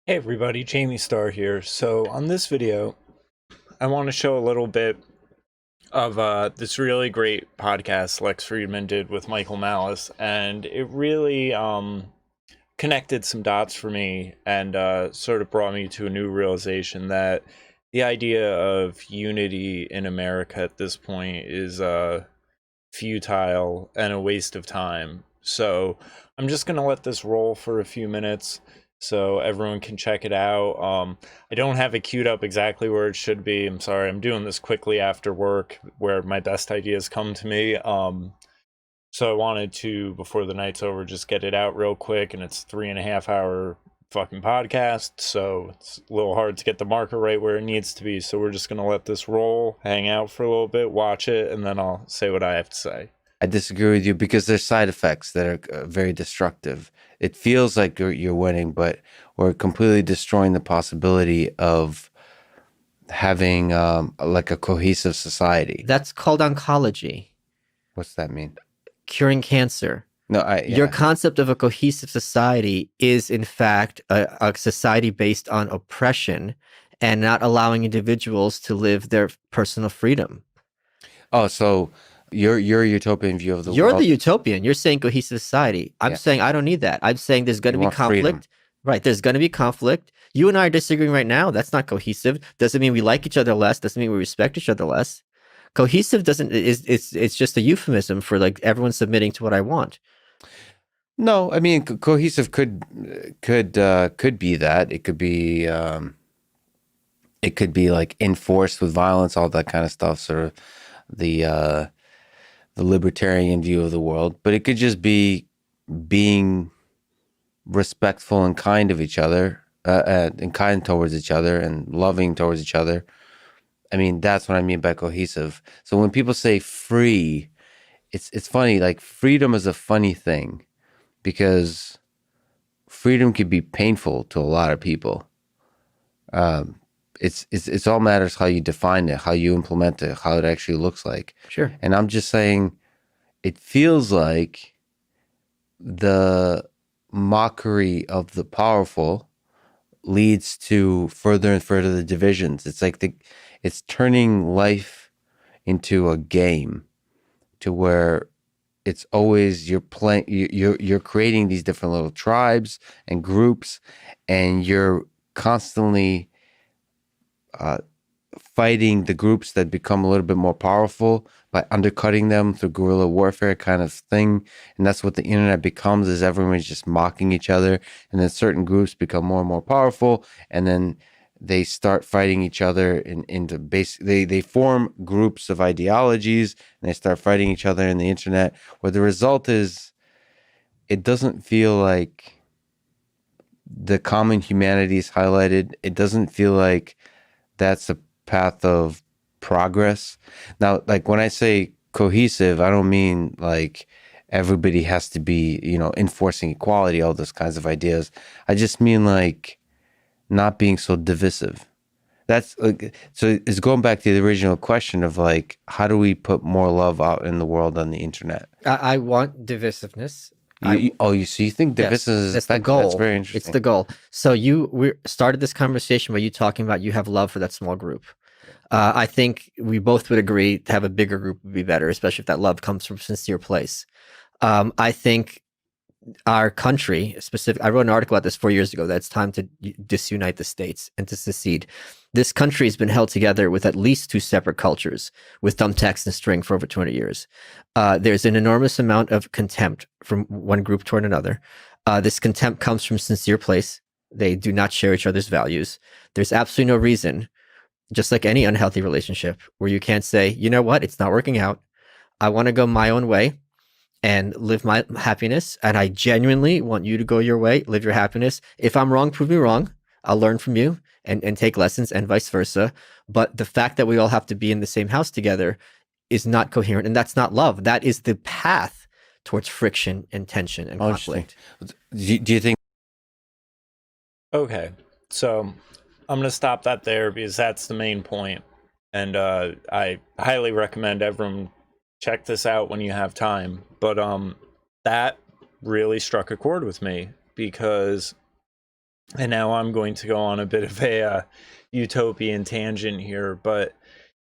Hey everybody, Jamie Star here. So on this video, I want to show a little bit of this really great podcast Lex Friedman did with Michael Malice, and it really connected some dots for me and sort of brought me to a new realization that the idea of unity in America at this point is futile and a waste of time. So I'm just gonna let this roll for a few minutes so everyone can check it out. I don't have it queued up exactly where it should be. I'm sorry. I'm doing this quickly after work, where my best ideas come to me. So I wanted to, before the night's over, just get it out real quick, and it's 3.5 hour fucking podcast, so it's a little hard to get the marker right where it needs to be. So we're just gonna let this roll, hang out for a little bit, watch it, and then I'll say what I have to say. I disagree with you because there's side effects that are very destructive. It feels like you're winning, but we're completely destroying the possibility of having like a cohesive society. That's called oncology, What's that mean? curing cancer. No, Your concept of a cohesive society is, in fact, a society based on oppression and not allowing individuals to live their personal freedom. Oh, so your utopian view of the You're world. the utopian. You're saying cohesive society. I'm Yeah. saying I don't need that. I'm saying there's going to You be want conflict. freedom. Right. There's going to be conflict. You and I are disagreeing right now. That's not cohesive. Doesn't mean we like each other less. Doesn't mean we respect each other less. Cohesive doesn't is it's just a euphemism for like everyone submitting to what I want. No, I mean cohesive could be that. It could be like enforced with violence, all that kind of stuff. Sort of the libertarian view of the world, but it could just be being respectful and kind of each other, and kind towards each other and loving towards each other. I mean, that's what I mean by cohesive. So when people say free, it's funny. Like freedom is a funny thing because freedom can be painful to a lot of people. It's all matters how you define it, how you implement it, how it actually looks like. Sure. And I'm just saying, it feels like the mockery of the powerful leads to further and further the divisions. It's like it's turning life into a game to where it's always you're playing you're creating these different little tribes and groups, and you're constantly fighting the groups that become a little bit more powerful by undercutting them through guerrilla warfare kind of thing. And that's what the internet becomes, is everyone's just mocking each other. And then certain groups become more and more powerful, and then they start fighting each other into they form groups of ideologies, and they start fighting each other in the internet, where the result is it doesn't feel like the common humanity is highlighted. It doesn't feel like that's a path of progress. Now, like when I say cohesive, I don't mean like everybody has to be, enforcing equality, all those kinds of ideas. I just mean like not being so divisive. That's like, so it's going back to the original question of like, how do we put more love out in the world on the internet? I want divisiveness. So you think Yes, divisiveness is that's the effective? goal. That's very interesting. It's the goal. So we started this conversation by you talking about you have love for that small group. I think we both would agree to have a bigger group would be better, especially if that love comes from a sincere place. I think our country, I wrote an article about this 4 years ago, that it's time to disunite the states and to secede. This country has been held together with at least two separate cultures, with thumbtacks and string, for over 200 years. There's an enormous amount of contempt from one group toward another. This contempt comes from sincere place. They do not share each other's values. There's absolutely no reason, just like any unhealthy relationship, where you can't say, you know what, it's not working out. I want to go my own way and live my happiness. And I genuinely want you to go your way, live your happiness. If I'm wrong, prove me wrong. I'll learn from you and take lessons, and vice versa. But the fact that we all have to be in the same house together is not coherent. And that's not love. That is the path towards friction and tension and conflict. Do you think? Okay, so I'm gonna stop that there because that's the main point, and I highly recommend everyone check this out when you have time. But that really struck a chord with me because And now I'm going to go on a bit of a utopian tangent here, but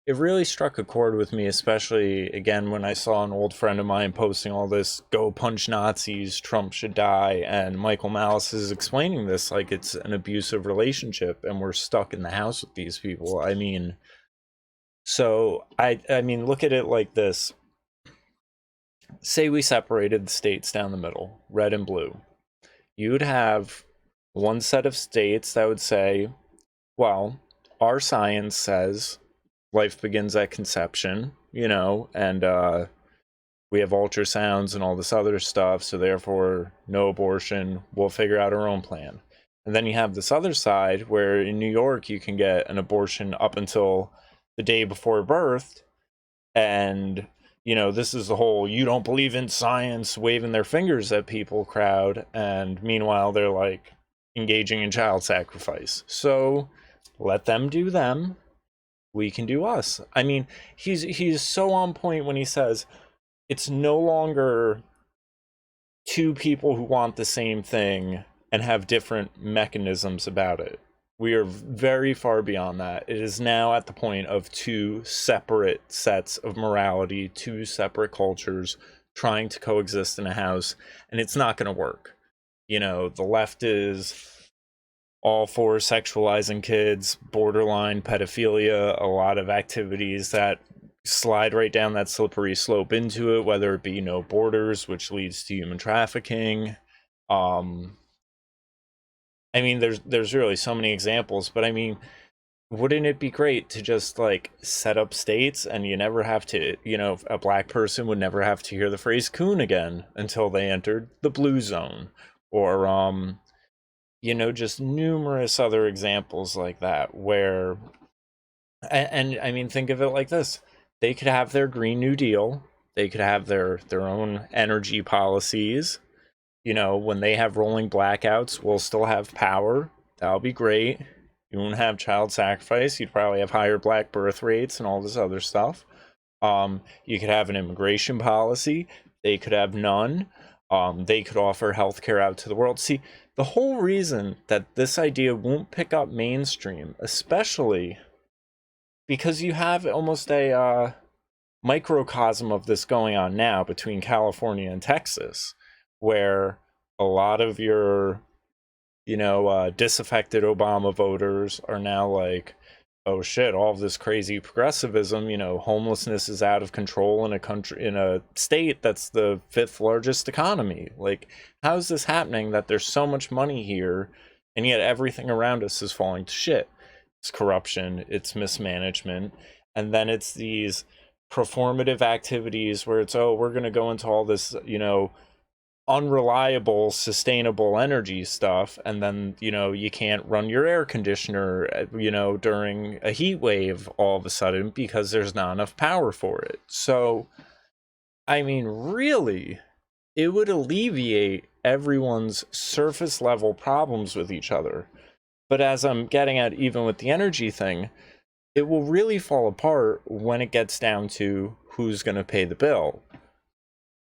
it really struck a chord with me, especially again when I saw an old friend of mine posting all this "Go punch Nazis, Trump should die," and Michael Malice is explaining this like it's an abusive relationship and we're stuck in the house with these people. I mean, so I mean, look at it like this. Say we separated the states down the middle, red and blue. You'd have one set of states that would say, well, our science says life begins at conception, you know, and we have ultrasounds and all this other stuff, so therefore no abortion, we'll figure out our own plan. And then you have this other side where in New York you can get an abortion up until the day before birth, and you know, this is the whole "you don't believe in science" waving their fingers at people crowd, and meanwhile they're like engaging in child sacrifice. So let them do them, we can do us. I mean, he's so on point when he says it's no longer two people who want the same thing and have different mechanisms about it. We are very far beyond that. It is now at the point of two separate sets of morality, two separate cultures trying to coexist in a house, and it's not going to work. You know, the left is all for sexualizing kids, borderline pedophilia, a lot of activities that slide right down that slippery slope into it, whether it be no borders, which leads to human trafficking. I mean, there's really so many examples, but I mean, wouldn't it be great to just like set up states and you never have to, you know, a black person would never have to hear the phrase coon again until they entered the blue zone, or you know, just numerous other examples like that where, and I mean, think of it like this: they could have their Green New Deal, they could have their own energy policies. You know, when they have rolling blackouts, we'll still have power. That'll be great. You won't have child sacrifice. You'd probably have higher black birth rates and all this other stuff. You could have an immigration policy. They could have none. They could offer healthcare out to the world. See, the whole reason that this idea won't pick up mainstream, especially because you have almost a microcosm of this going on now between California and Texas, where a lot of your, you know, disaffected Obama voters are now like, oh shit, all of this crazy progressivism, you know, homelessness is out of control in a country, in a state that's the 5th largest economy. Like, how is this happening that there's so much money here and yet everything around us is falling to shit? It's corruption, it's mismanagement, and then it's these performative activities where it's, oh, we're going to go into all this, you know, unreliable sustainable energy stuff, and then, you know, you can't run your air conditioner, you know, during a heat wave all of a sudden because there's not enough power for it. So I mean, really, it would alleviate everyone's surface level problems with each other. But as I'm getting at, even with the energy thing, it will really fall apart when it gets down to who's going to pay the bill.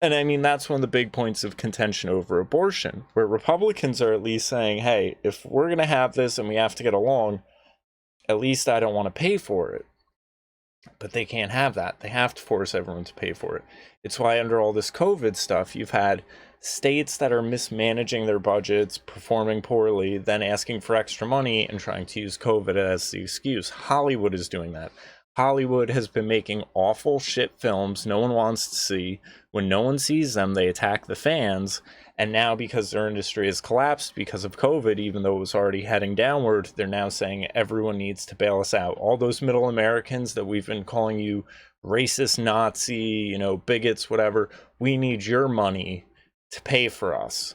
And I mean, that's one of the big points of contention over abortion, where Republicans are at least saying, hey, if we're going to have this and we have to get along, at least I don't want to pay for it. But they can't have that. They have to force everyone to pay for it. It's why under all this COVID stuff, you've had states that are mismanaging their budgets, performing poorly, then asking for extra money and trying to use COVID as the excuse. Hollywood is doing that. Hollywood has been making awful shit films no one wants to see. When no one sees them, they attack the fans. And now, because their industry has collapsed because of COVID, even though it was already heading downward, they're now saying everyone needs to bail us out. All those middle Americans that we've been calling you racist, Nazi, you know, bigots, whatever, we need your money to pay for us.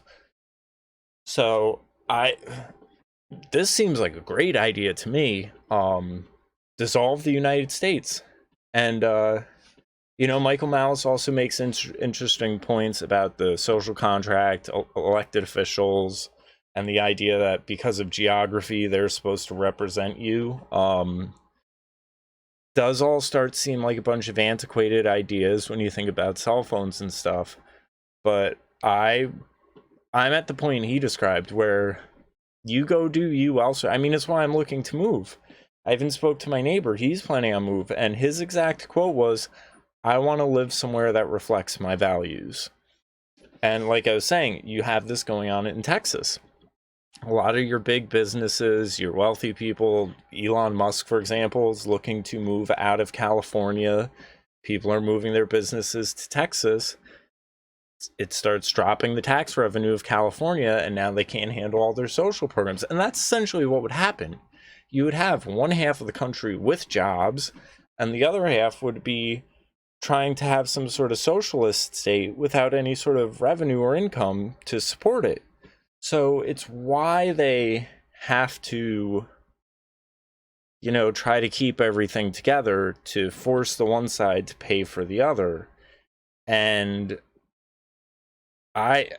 So this seems like a great idea to me. Dissolve the United States. And you know, Michael Malice also makes interesting points about the social contract, elected officials, and the idea that because of geography they're supposed to represent you. Does all start to seem like a bunch of antiquated ideas when you think about cell phones and stuff. But I'm at the point he described where you go do you elsewhere. I mean, it's why I'm looking to move. I even spoke to my neighbor. He's planning on move, and his exact quote was, I want to live somewhere that reflects my values. And like I was saying, you have this going on in Texas. A lot of your big businesses, your wealthy people, Elon Musk, for example, is looking to move out of California. People are moving their businesses to Texas. It starts dropping the tax revenue of California, and now they can't handle all their social programs. And that's essentially what would happen. You would have one half of the country with jobs, and the other half would be trying to have some sort of socialist state without any sort of revenue or income to support it. So it's why they have to, try to keep everything together to force the one side to pay for the other. And I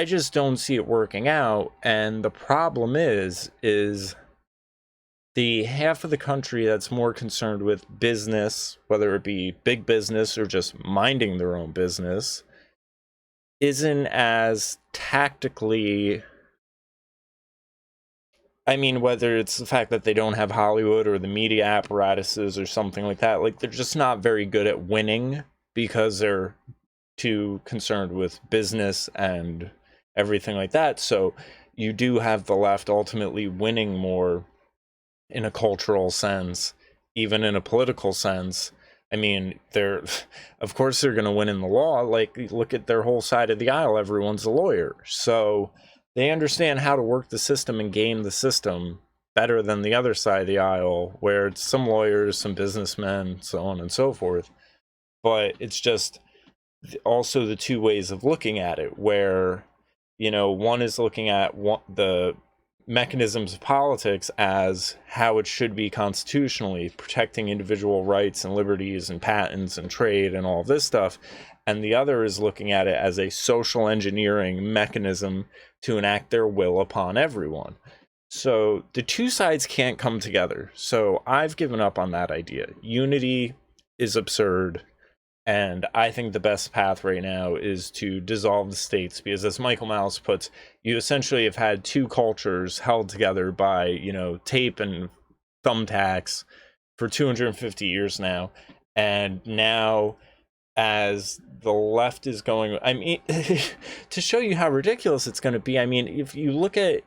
just don't see it working out. And the problem is the half of the country that's more concerned with business, whether it be big business or just minding their own business, isn't as tactically, I mean, whether it's the fact that they don't have Hollywood or the media apparatuses or something like that, like they're just not very good at winning because they're too concerned with business and everything like that. So you do have the left ultimately winning more in a cultural sense, even in a political sense. I mean, of course they're going to win in the law. Like, look at their whole side of the aisle. Everyone's a lawyer. So they understand how to work the system and game the system better than the other side of the aisle, where it's some lawyers, some businessmen, so on and so forth. But it's just also the two ways of looking at it, where, one is looking at the mechanisms of politics as how it should be constitutionally, protecting individual rights and liberties and patents and trade and all this stuff, and the other is looking at it as a social engineering mechanism to enact their will upon everyone. So the two sides can't come together. So I've given up on that idea. Unity is absurd. And I think the best path right now is to dissolve the states, because as Michael Malice puts, you essentially have had two cultures held together by, tape and thumbtacks for 250 years now. And now, as the left is going, I mean, to show you how ridiculous it's going to be, I mean, if you look at,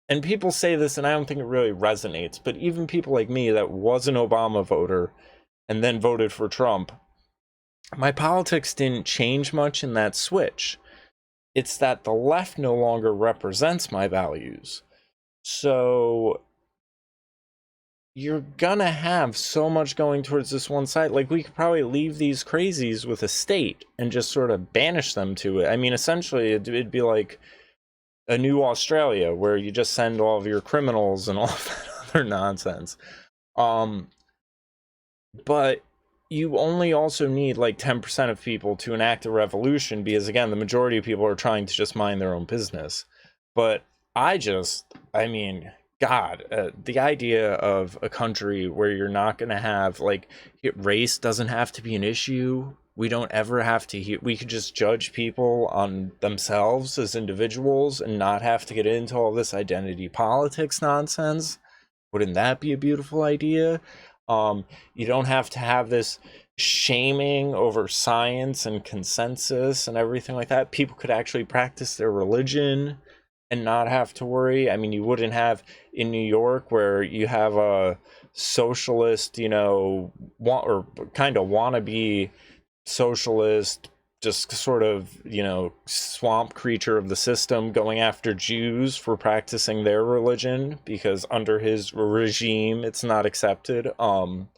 and people say this and I don't think it really resonates, but even people like me that was an Obama voter and then voted for Trump, my politics didn't change much in that switch. It's that the left no longer represents my values. So you're gonna have so much going towards this one side. Like, we could probably leave these crazies with a state and just sort of banish them to it. I mean, essentially, it'd be like a new Australia where you just send all of your criminals and all of that other nonsense. But you only also need like 10% of people to enact a revolution, because again, the majority of people are trying to just mind their own business. But I mean, God, the idea of a country where you're not going to have, like, race doesn't have to be an issue. We don't ever have to, we could just judge people on themselves as individuals and not have to get into all this identity politics nonsense. Wouldn't that be a beautiful idea? You don't have to have this shaming over science and consensus and everything like that. People could actually practice their religion and not have to worry. I mean, you wouldn't have in New York where you have a socialist, or kind of wannabe socialist, just sort of, swamp creature of the system going after Jews for practicing their religion because under his regime it's not accepted, and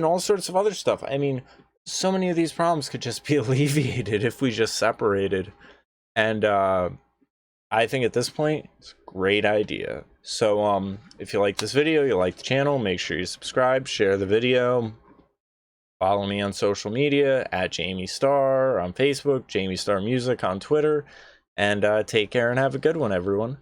all sorts of other stuff. I mean, so many of these problems could just be alleviated if we just separated. And I think at this point it's a great idea. So if you like this video, you like the channel, make sure you subscribe, share the video. Follow me on social media at Jamie Star on Facebook, Jamie Star Music on Twitter, and take care and have a good one, everyone.